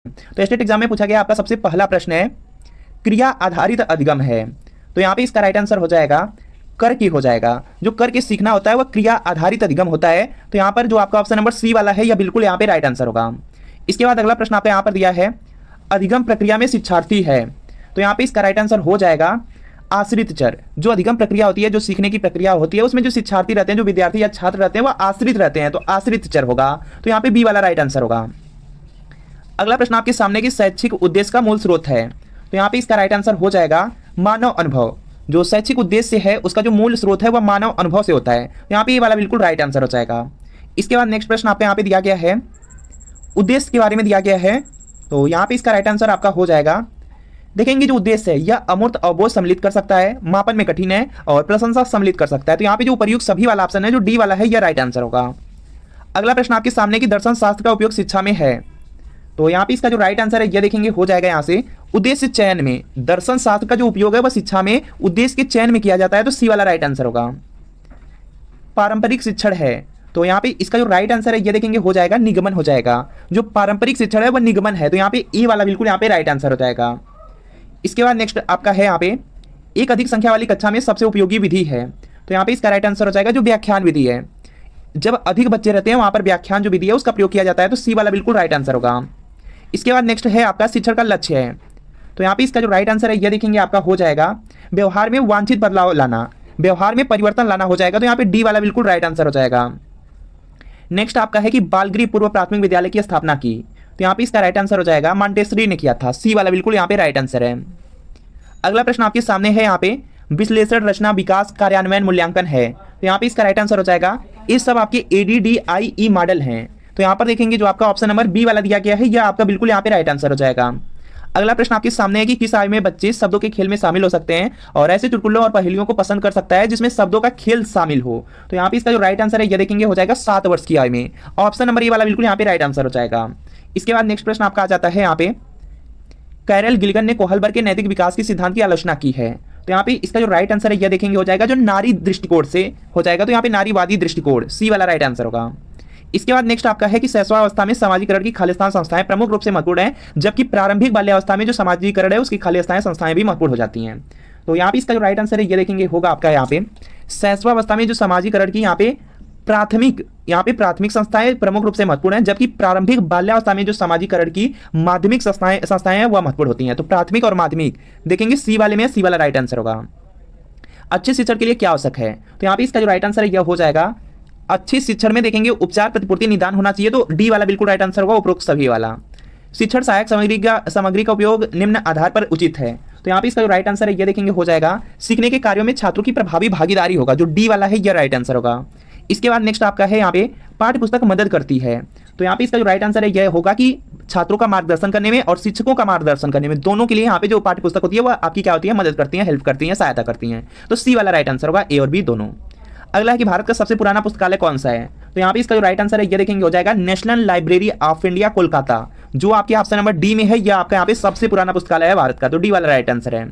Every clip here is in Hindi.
तो स्टेट एग्जाम में पूछा गया आपका सबसे पहला प्रश्न है क्रिया आधारित अधिगम है। तो यहाँ पे इसका राइट आंसर हो जाएगा कर की हो जाएगा। जो कर के सीखना होता है वह क्रिया आधारित अधिगम होता है। तो यहाँ पर जो आपका ऑप्शन नंबर सी वाला है यह बिल्कुल यहाँ पे राइट आंसर होगा। इसके बाद अगला प्रश्न आपको यहाँ पर दिया है अधिगम प्रक्रिया में शिक्षार्थी है। तो यहाँ पे इसका राइट आंसर हो जाएगा आश्रित चर। जो अधिगम प्रक्रिया होती है, जो सीखने की प्रक्रिया होती है, उसमें जो शिक्षार्थी रहते हैं, जो विद्यार्थी या छात्र रहते हैं, वह आश्रित रहते हैं, तो आश्रित चर होगा। तो यहाँ पे बी वाला राइट आंसर होगा। अगला प्रश्न आपके सामने की शैक्षिक उद्देश्य का मूल स्रोत है। तो यहाँ पे इसका राइट आंसर हो जाएगा मानव अनुभव। जो शैक्षिक उद्देश्य है उसका जो मूल स्रोत है वह मानव अनुभव से होता है। तो यहाँ पे ये वाला बिल्कुल राइट आंसर हो जाएगा। इसके बाद नेक्स्ट प्रश्न आपको यहाँ पे दिया गया है उद्देश्य के बारे में दिया गया है। तो यहाँ पे इसका राइट आंसर आपका हो जाएगा, देखेंगे जो उद्देश्य है यह अमूर्त अवबोध सम्मिलित कर सकता है, मापन में कठिन है और प्रशंसा सम्मिलित कर सकता है। तो यहाँ पे जो उपयुक्त सभी वाला ऑप्शन है जो डी वाला है यह राइट आंसर होगा। अगला प्रश्न आपके सामने की दर्शन शास्त्र का उपयोग शिक्षा में है। तो यहाँ पे इसका जो राइट आंसर है यह देखेंगे हो जाएगा यहाँ से उद्देश्य चयन में। दर्शन शास्त्र का जो उपयोग है वह शिक्षा में उद्देश्य के चयन में किया जाता है। तो सी वाला राइट आंसर होगा। पारंपरिक शिक्षण है। तो यहाँ पे इसका जो राइट आंसर है ये देखेंगे हो जाएगा निगमन हो जाएगा। जो पारंपरिक शिक्षण है वह निगमन है। तो यहाँ पे ए वाला बिल्कुल यहाँ पे राइट आंसर हो जाएगा। इसके बाद नेक्स्ट आपका है यहाँ पे एक अधिक संख्या वाली कक्षा में सबसे उपयोगी विधि है। तो यहाँ पे इसका राइट आंसर हो जाएगा जो व्याख्यान विधि है। जब अधिक बच्चे रहते हैं वहां पर व्याख्यान जो विधि है उसका प्रयोग किया जाता है। तो सी वाला बिल्कुल राइट आंसर होगा। इसके बाद नेक्स्ट है आपका शिक्षण का लक्ष्य है। तो यहाँ पे इसका जो राइट आंसर है यह देखेंगे आपका हो जाएगा व्यवहार में वांछित बदलाव लाना, व्यवहार में परिवर्तन लाना हो जाएगा। तो यहाँ पे डी वाला बिल्कुल राइट आंसर हो जाएगा। नेक्स्ट आपका है कि बाल गृह पूर्व प्राथमिक विद्यालय की स्थापना की। तो यहाँ पे इसका राइट आंसर हो जाएगा मॉन्टेसरी ने किया था। सी वाला बिल्कुल यहाँ पे राइट आंसर है। अगला प्रश्न आपके सामने है यहाँ पे विश्लेषण रचना विकास कार्यान्वयन मूल्यांकन है। तो यहाँ पे इसका राइट आंसर हो जाएगा ये सब आपके ADDIE मॉडल हैं। तो यहाँ पर देखेंगे जो आपका ऑप्शन नंबर बी वाला दिया गया है यह आपका बिल्कुल यहाँ पे राइट आंसर हो जाएगा। अगला प्रश्न आपके सामने है कि किस आयु में बच्चे शब्दों के खेल में शामिल हो सकते हैं और ऐसे चुटकुलों और पहेलियों को पसंद कर सकता है जिसमें शब्दों का खेल शामिल हो। तो यहाँ पे इसका जो राइट आंसर है यह देखेंगे हो जाएगा 7 वर्ष की आयु में। ऑप्शन नंबर ए वाला बिल्कुल यहाँ पे राइट आंसर हो जाएगा। इसके बाद नेक्स्ट प्रश्न आपका आ जाता है यहाँ पे कैरल गिलगन ने कोहलबर्ग के नैतिक विकास के सिद्धांत की आलोचना की है। तो यहाँ पे इसका जो राइट आंसर है यह देखेंगे हो जाएगा जो नारी दृष्टिकोण से हो जाएगा। तो यहाँ पे नारीवादी दृष्टिकोण सी वाला राइट आंसर होगा। इसके बाद नेक्स्ट आपका है कि शैशवावस्था में सामाजिकरण की खालिस्तान संस्थाएं प्रमुख रूप से महत्वपूर्ण है, जबकि प्रारंभिक बाल्यावस्था में जो सामाजिकरण है उसकी खालिस्तान संस्थाएं भी महत्वपूर्ण हो जाती हैं। तो यहाँ पे इसका जो राइट आंसर है ये देखेंगे होगा आपका यहाँ पे शैशवावस्था में जो सामाजिकरण की यहाँ पे प्राथमिक संस्थाएं प्रमुख रूप से महत्वपूर्ण है, जबकि प्रारंभिक बाल्यावस्था में जो सामाजिकरण की माध्यमिक संस्थाएं हैं वह महत्वपूर्ण होती हैं। तो प्राथमिक और माध्यमिक देखेंगे सी वाले में सी वाला राइट आंसर होगा। अच्छे शिक्षण के लिए क्या आवश्यक है। तो यहाँ पे इसका जो राइट आंसर है यह हो जाएगा अच्छे शिक्षण में देखेंगे उपचार प्रतिपूर्ति निदान होना चाहिए। तो डी वाला बिल्कुल राइट आंसर होगा उपरोक्त सभी वाला। शिक्षण सहायक सामग्री का उपयोग निम्न आधार पर उचित है। तो यहाँ पे इसका जो राइट आंसर है यह देखेंगे हो जाएगा सीखने के कार्यों में छात्रों की प्रभावी भागीदारी होगा। जो डी वाला है यह राइट आंसर होगा। इसके बाद नेक्स्ट आपका है यहाँ पे पाठ्य पुस्तक मदद करती है। तो यहाँ पे इसका जो राइट आंसर है यह होगा कि छात्रों का मार्गदर्शन करने में और शिक्षकों का मार्गदर्शन करने में दोनों के लिए यहाँ पे जो पाठ्य पुस्तक होती है वह आपकी क्या होती है मदद करती है, हेल्प करती है, सहायता करती हैं। तो सी वाला राइट आंसर होगा, ए और बी दोनों। अगला है कि भारत का सबसे पुराना पुस्तकालय कौन सा है। तो यहाँ पे इसका जो राइट आंसर है ये देखेंगे हो जाएगा national library of India Kolkata, जो आपके ऑप्शन नंबर डी में है। यह आपका यहाँ पे सबसे पुराना पुस्तकालय है भारत का। तो डी वाला राइट आंसर है।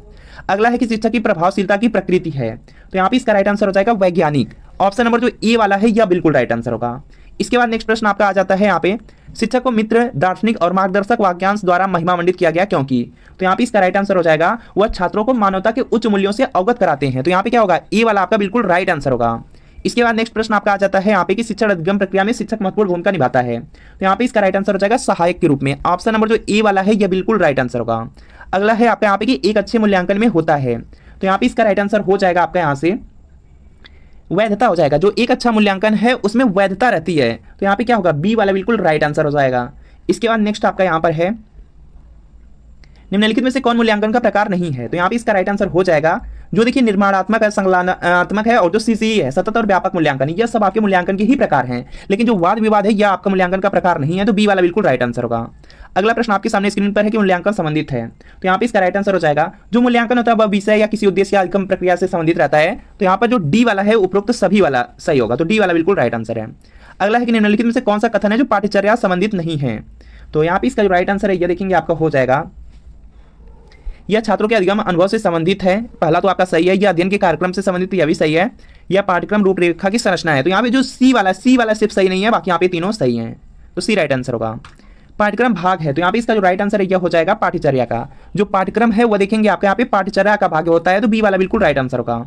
अगला है कि शिक्षा की प्रभावशीलता की प्रकृति है। तो यहाँ पे इसका राइट आंसर हो जाएगा वैज्ञानिक। ऑप्शन नंबर जो ए वाला है यह बिल्कुल राइट आंसर होगा। इसके बाद नेक्स्ट प्रश्न आपका आ जाता है यहाँ पे शिक्षक को मित्र, दार्शनिक और मार्गदर्शक वाक्यांश द्वारा महिमा मंडित किया गया क्योंकि। तो यहाँ पे इसका राइट आंसर हो जाएगा वह छात्रों को मानवता के उच्च मूल्यों से अवगत कराते हैं। तो यहाँ पे क्या होगा, ए वाला आपका बिल्कुल राइट आंसर होगा। इसके बाद नेक्स्ट प्रश्न आपका आ जाता है यहाँ पे कि शिक्षण अधिगम प्रक्रिया में शिक्षक महत्वपूर्ण भूमिका निभाता है। तो यहाँ पे इसका राइट आंसर हो जाएगा सहायक के रूप में। ऑप्शन नंबर जो ए वाला है यह बिल्कुल राइट आंसर होगा। अगला है आपका यहाँ पे कि एक अच्छे मूल्यांकन में होता है। तो यहाँ पे इसका राइट आंसर हो जाएगा आपका यहाँ से वैधता हो जाएगा। जो एक अच्छा मूल्यांकन है उसमें वैधता रहती है। तो यहाँ पे क्या होगा, बी वाला बिल्कुल राइट आंसर हो जाएगा। इसके बाद नेक्स्ट आपका यहाँ पर है निम्नलिखित में से कौन मूल्यांकन का प्रकार नहीं है। तो यहाँ पे इसका राइट आंसर हो जाएगा जो देखिए निर्माणात्मक है, संज्ञानात्मक है और जो CCE है सतत और व्यापक मूल्यांकन, यह सब आपके मूल्यांकन के ही प्रकार हैं। लेकिन जो वाद विवाद है यह आपका मूल्यांकन का प्रकार नहीं है। तो बी वाला बिल्कुल राइट आंसर होगा। अगला प्रश्न आपके सामने स्क्रीन पर है कि मूल्यांकन संबंधित है। तो यहाँ पे इसका राइट आंसर हो जाएगा जो मूल्यांकन होता है वह विषय या किसी उद्देश्य या अधिगम प्रक्रिया से संबंधित रहता है। तो यहाँ पर जो डी वाला है उपरोक्त सभी वाला सही होगा। तो डी वाला बिल्कुल राइट आंसर है। अगला है कि निम्नलिखित में से कौन सा कथन है जो पाठ्यचर्या संबंधित नहीं है। तो यहाँ पे इसका जो राइट आंसर है यह देखेंगे आपका हो जाएगा यह छात्रों के अधिगम अनुभव से संबंधित है। पहला तो आपका सही है। यह अध्ययन के कार्यक्रम से संबंधित, यह भी सही है। यह पाठ्यक्रम रूपरेखा की संरचना है। तो यहाँ पे जो सी वाला सिर्फ सही नहीं है, बाकी यहाँ पे तीनों सही हैं। तो सी राइट आंसर होगा। पाठ्यक्रम भाग है, तो यहाँ पे इसका जो राइट आंसर है यह हो जाएगा पाठ्यचर्या का। जो पाठ्यक्रम है वह देखेंगे आपके यहाँ पे पाठ्यचर्या का भाग होता है, तो बी वाला बिल्कुल राइट आंसर होगा।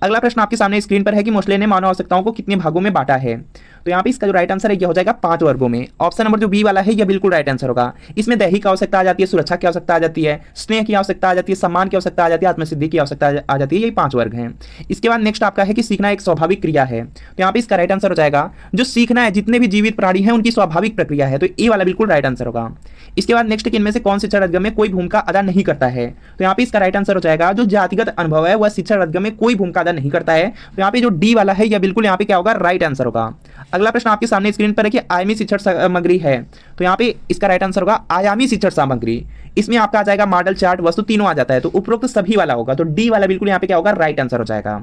अगला प्रश्न आपके सामने स्क्रीन पर है कि मोस्ले ने मानव आवश्यकताओं को कितने भागों में बांटा है। तो यहाँ पे इसका जो राइट आंसर है यह हो जाएगा 5 वर्गों में। ऑप्शन नंबर जो बी वाला है यह बिल्कुल राइट आंसर होगा। इसमें दैहिक आवश्यकता आ जाती है, सुरक्षा की आवश्यकता आ जाती है, स्नेह की आवश्यकता आ जाती है, सम्मान की आवश्यकता आ जाती है, आत्मसिद्धि की आवश्यकता आ जाती है। ये 5 वर्ग हैं। इसके बाद नेक्स्ट आपका है कि सीखना एक स्वाभाविक क्रिया है, तो यहाँ पे इसका राइट आंसर हो जाएगा जो सीखना है जितने भी जीवित प्राणी हैं उनकी स्वाभाविक प्रक्रिया है, तो ए वाला बिल्कुल राइट आंसर होगा। इसके बाद नेक्स्ट इनमें से कौन शिक्षण अधिगम में कोई भूमिका अदा नहीं करता है, तो यहाँ पे इसका राइट आंसर हो जाएगा जो जातिगत अनुभव है वह शिक्षण अधिगम में कोई भूमिका अदा नहीं करता है, तो यहाँ पे जो डी वाला है यह बिल्कुल यहाँ पे क्या होगा, राइट आंसर होगा। अगला प्रश्न आपके सामने स्क्रीन पर है कि आयामी शिक्षण सामग्री है, तो यहाँ पे इसका राइट आंसर होगा आयामी शिक्षण सामग्री। इसमें आपका आ जाएगा मॉडल, चार्ट, वस्तु तीनों आ जाता है, तो उपरोक्त सभी वाला होगा, तो डी वाला बिल्कुल यहाँ पे क्या होगा, राइट आंसर हो जाएगा।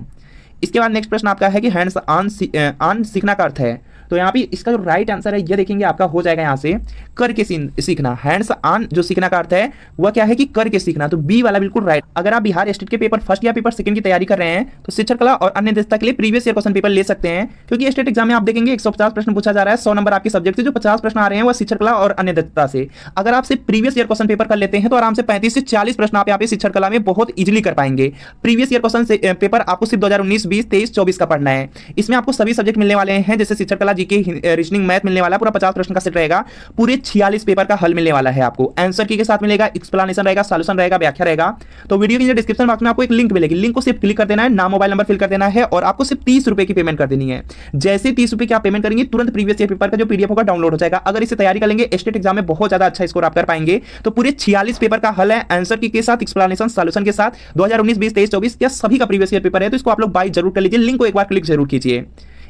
इसके बाद नेक्स्ट प्रश्न आपका है कि हैंड्स ऑन सीखना का अर्थ है, तो यहाँ पे इसका जो राइट आंसर है ये देखेंगे आपका हो जाएगा यहाँ से करके सीखना। हैंड्स ऑन जो सीखना का अर्थ है वह क्या है कि करके सीखना, तो बी वाला बिल्कुल राइट। अगर आप बिहार स्टेट के पेपर फर्स्ट या पेपर सेकंड की तैयारी कर रहे हैं तो शिक्षण कला और अन्य दक्षता के लिए प्रीवियस ईयर क्वेश्चन पेपर ले सकते हैं, क्योंकि स्टेट एग्जाम में आप देखेंगे 150 प्रश्न पूछा जा रहा है, 100 नंबर आपके सब्जेक्ट से, जो 50 प्रश्न आ रहे हैं वह शिक्षण कला और अन्य दक्षता से। अगर आप सिर्फ प्रीवियस ईयर क्वेश्चन पेपर कर लेते हैं तो आराम से 35 से 40 प्रश्न आप यहाँ पे शिक्षण कला में बहुत इजीली कर पाएंगे। प्रीवियस ईयर क्वेश्चन पेपर आपको सिर्फ 2019, 20, 23, 24 का पढ़ना है। इसमें आपको सभी सब्जेक्ट मिलने वाले हैं, जैसे शिक्षण कला, जीके, रीजनिंग, मैथ मिलने वाला, पूरा 50 प्रश्न का सेट रहेगा, पूरे 46 पेपर का हल मिलने वाला है आपको। आंसर की के साथ मिलेगा, एक्सप्लेनेशन रहेगा, सॉल्यूशन रहेगा, व्याख्या रहेगा। तो वीडियो के डिस्क्रिप्शन बॉक्स में आपको एक लिंक मिलेगी, लिंक को सिर्फ क्लिक कर देना है, नाम, मोबाइल नंबर फिल कर देना है और आपको सिर्फ 30 रुपए की पेमेंट कर देनी है। जैसे 30 रुपए की आप पेमेंट करेंगे तुरंत प्रीवियस ईयर पेपर का जो पीडीएफ होगा डाउनलोड हो जाएगा। अगर इसे तैयारी करेंगे स्टेट एग्जाम में बहुत ज्यादा अच्छा स्कोर आप कर पाएंगे। तो पूरे 46 पेपर का हल है, आंसर की के साथ, एक्सप्लेनेशन, सॉल्यूशन के साथ, 2019, 20, 23, 24 या सभी का प्रीवियस ईयर पेपर है, तो इसको आप लोग बाय जरूर कर लीजिए, लिंक को एक बार क्लिक जरूर कीजिए।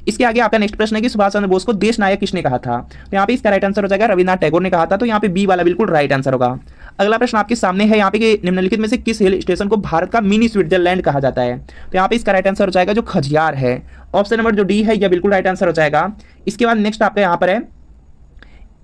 इसके आगे आपका नेक्स्ट प्रश्न है कि सुभाष चंद्र बोस को देश नायक किसने कहा था, तो यहाँ पे इसका राइट आंसर हो जाएगा रविन्द्रनाथ टैगोर ने कहा था, तो यहाँ पे बी वाला बिल्कुल राइट आंसर होगा। अगला प्रश्न आपके सामने है यहाँ पे कि निम्नलिखित में से किस हिल स्टेशन को भारत का मिनी स्विट्जरलैंड कहा जाता है, तो यहाँ पे इसका राइट आंसर हो जाएगा जो खजियार है। ऑप्शन नंबर जो डी है यह बिल्कुल राइट आंसर हो जाएगा। इसके बाद नेक्स्ट आपका यहाँ पर है,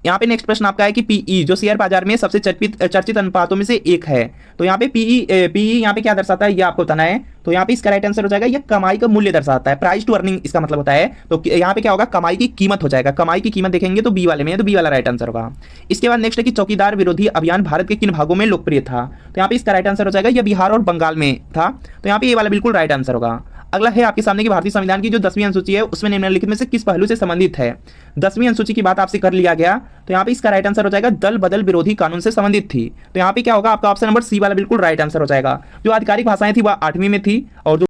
यहाँ पे नेक्स्ट प्रश्न आपका है कि पीई जो शेयर बाजार में सबसे चर्चित अनुपातों में से एक है, तो यहाँ पे पीई यहाँ पे क्या दर्शाता है ये आपको बताना है। तो यहाँ पे इसका राइट आंसर हो जाएगा ये कमाई का मूल्य दर्शाता है, प्राइस टू अर्निंग इसका मतलब होता है। तो यहाँ पे क्या होगा, कमाई की कीमत हो जाएगा, कमाई की कीमत देखेंगे तो बी वाले में है, तो बी वाला राइट आंसर होगा। इसके बाद नेक्स्ट है कि चौकीदार विरोधी अभियान भारत के किन भागों में लोकप्रिय था, तो यहाँ पे इसका राइट आंसर हो जाएगा यह बिहार और बंगाल में था, तो यहाँ पे ये वाला बिल्कुल राइट आंसर होगा। अगला है आपके सामने की भारतीय संविधान की जो 10वीं अनुसूची है उसमें निम्नलिखित में से किस पहलू से संबंधित है। 10वीं अनुसूची की बात आपसे कर लिया गया, तो यहाँ पे इसका राइट आंसर हो जाएगा दल बदल विरोधी कानून से संबंधित थी, तो यहाँ पे क्या होगा आपका ऑप्शन नंबर सी वाला बिल्कुल राइट आंसर हो जाएगा। जो आधिकारिक भाषाएं थी वह 8वीं में थी और जो